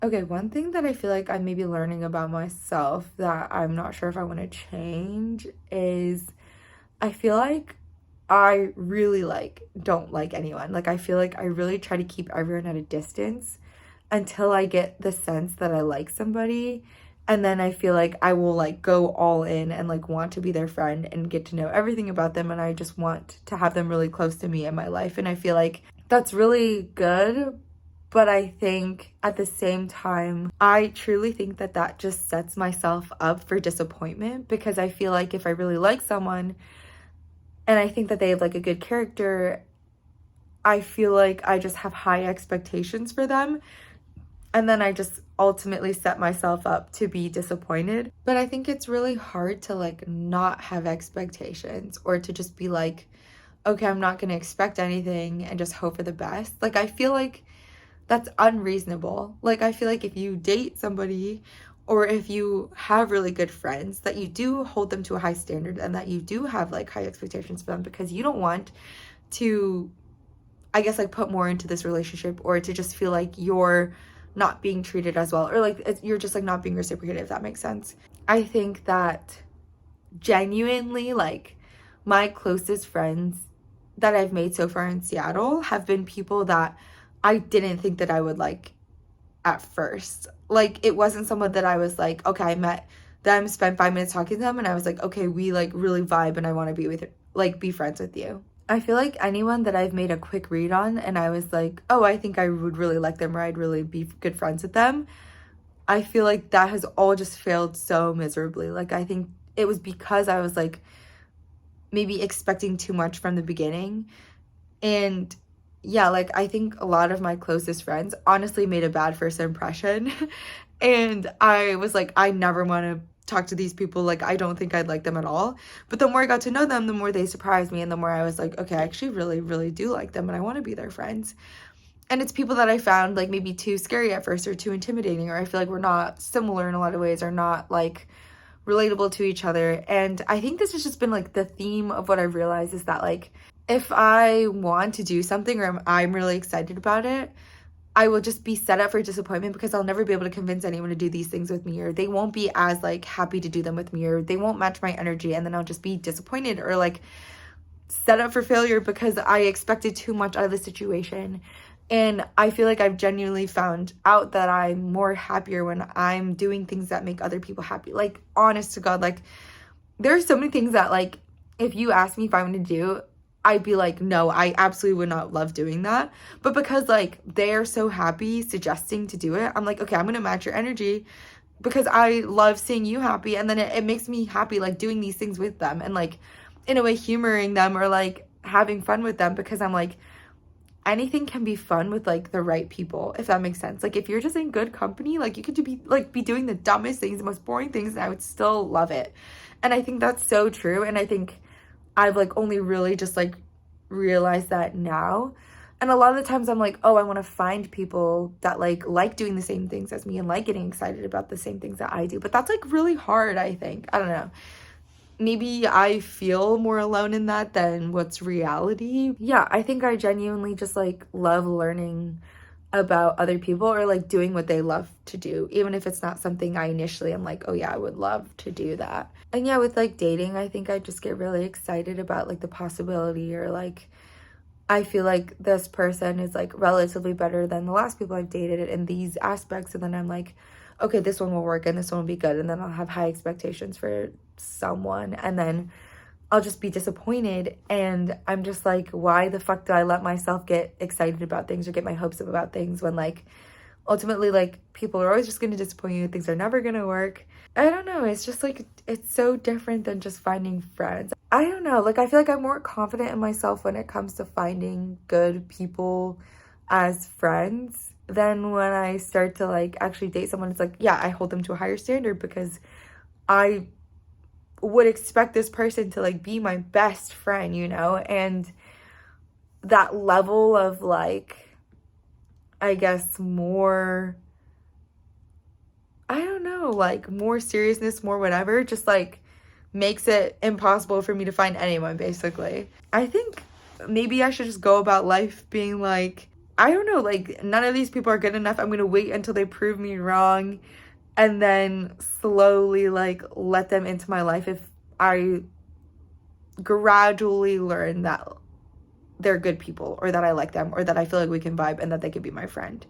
Okay, one thing that I feel like I'm maybe learning about myself that I'm not sure if I want to change is I feel like I really don't like anyone. Like I feel like I really try to keep everyone at a distance until I get the sense that I like somebody. And then I feel like I will like go all in and like want to be their friend and get to know everything about them. And I just want to have them really close to me in my life. And I feel like that's really good. But I think at the same time, I truly think that that just sets myself up for disappointment because I feel like if I really like someone and I think that they have like a good character, I feel like I just have high expectations for them. And then I just ultimately set myself up to be disappointed. But I think it's really hard to like not have expectations or to just be like, okay, I'm not going to expect anything and just hope for the best. Like, I feel like that's unreasonable. Like, I feel like if you date somebody or if you have really good friends, that you do hold them to a high standard and that you do have like high expectations for them because you don't want to, I guess, like put more into this relationship or to just feel like you're not being treated as well or like you're just like not being reciprocated, if that makes sense. I think that genuinely, like, my closest friends that I've made so far in Seattle have been people that I didn't think that I would like at first. Like, it wasn't someone that I was like, okay, I met them, spent 5 minutes talking to them, and I was like, okay, we like really vibe and I want to be with, like, be friends with you. I feel like anyone that I've made a quick read on and I was like, oh, I think I would really like them or I'd really be good friends with them, I feel like that has all just failed so miserably. Like, I think it was because I was like maybe expecting too much from the beginning. And yeah, like I think a lot of my closest friends honestly made a bad first impression. And I was like, I never want to talk to these people. Like, I don't think I'd like them at all. But the more I got to know them, the more they surprised me. And the more I was like, okay, I actually really, really do like them and I want to be their friends. And it's people that I found like maybe too scary at first or too intimidating, or I feel like we're not similar in a lot of ways or not like relatable to each other. And I think this has just been like the theme of what I've realized is that like if I want to do something or I'm really excited about it, I will just be set up for disappointment because I'll never be able to convince anyone to do these things with me, or they won't be as like happy to do them with me, or they won't match my energy, and then I'll just be disappointed or like set up for failure because I expected too much out of the situation. And I feel like I've genuinely found out that I'm more happier when I'm doing things that make other people happy. Like, honest to God, like, there are so many things that, like, if you ask me if I want to do, I'd be like, no, I absolutely would not love doing that. But because, like, they're so happy suggesting to do it, I'm like, okay, I'm going to match your energy because I love seeing you happy. And then it makes me happy, like, doing these things with them and, like, in a way, humoring them or, like, having fun with them because I'm like, anything can be fun with like the right people, if that makes sense. Like if you're just in good company, like you could be doing the dumbest things, the most boring things, and I would still love it. And I think that's so true. And I think I've like only really just like realized that now. And a lot of the times I'm like, oh, I want to find people that like doing the same things as me and like getting excited about the same things that I do. But that's like really hard, I think. I don't know, maybe I feel more alone in that than what's reality. Yeah, I think I genuinely just like love learning about other people or like doing what they love to do, even if it's not something I initially am like, oh yeah, I would love to do that. And yeah, with like dating, I think I just get really excited about like the possibility or like I feel like this person is like relatively better than the last people I've dated in these aspects. And then I'm like, okay, this one will work and this one will be good. And then I'll have high expectations for someone. And then I'll just be disappointed. And I'm just like, why the fuck do I let myself get excited about things or get my hopes up about things when like ultimately like people are always just going to disappoint you. Things are never going to work. I don't know. It's just like, it's so different than just finding friends. I don't know. Like, I feel like I'm more confident in myself when it comes to finding good people as friends than when I start to like actually date someone. It's like, yeah, I hold them to a higher standard because I would expect this person to like be my best friend, you know? And that level of like, I guess more, I don't know, like more seriousness, more whatever, just like makes it impossible for me to find anyone, basically. I think maybe I should just go about life being like, I don't know, like, none of these people are good enough. I'm gonna wait until they prove me wrong and then slowly, like, let them into my life if I gradually learn that they're good people, or that I like them, or that I feel like we can vibe and that they could be my friend.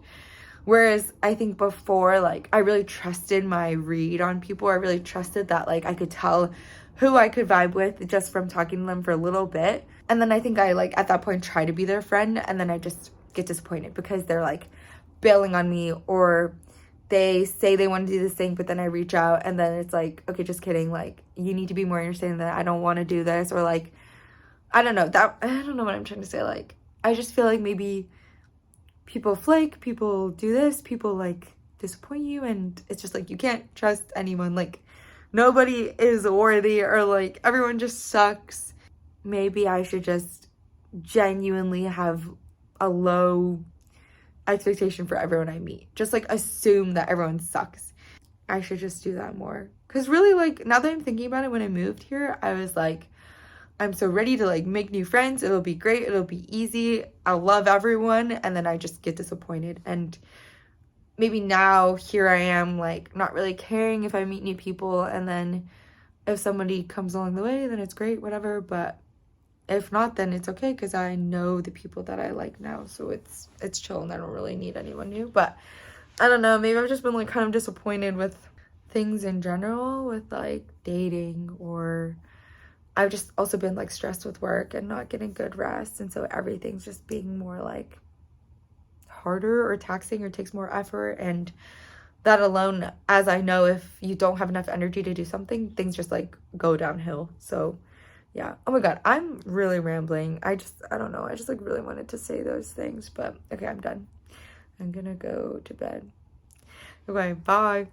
Whereas I think before, like, I really trusted my read on people. I really trusted that, like, I could tell who I could vibe with just from talking to them for a little bit. And then I think I, like, at that point try to be their friend, and then I just get disappointed because they're, like, bailing on me, or they say they want to do this thing, but then I reach out and then it's like, okay, just kidding. Like, you need to be more understanding that I don't want to do this, or like, I don't know, what I'm trying to say. Like, I just feel like maybe people flake, people do this, people like disappoint you, and it's just like you can't trust anyone. Like, nobody is worthy, or like everyone just sucks. Maybe I should just genuinely have a low expectation for everyone I meet. Just like assume that everyone sucks. I should just do that more. Cause really, like, now that I'm thinking about it, when I moved here, I was like, I'm so ready to like make new friends. It'll be great. It'll be easy. I'll love everyone. And then I just get disappointed. And maybe now here I am, like, not really caring if I meet new people. And then if somebody comes along the way, then it's great, whatever. But if not, then it's okay, because I know the people that I like now. So it's chill, and I don't really need anyone new. But I don't know. Maybe I've just been like kind of disappointed with things in general, with like dating, or I've just also been like stressed with work and not getting good rest. And so everything's just being more like harder or taxing or takes more effort. And that alone, as I know, if you don't have enough energy to do something, things just like go downhill. So yeah. Oh my God, I'm really rambling. I don't know. I just like really wanted to say those things, but okay, I'm done. I'm gonna go to bed. Okay, bye.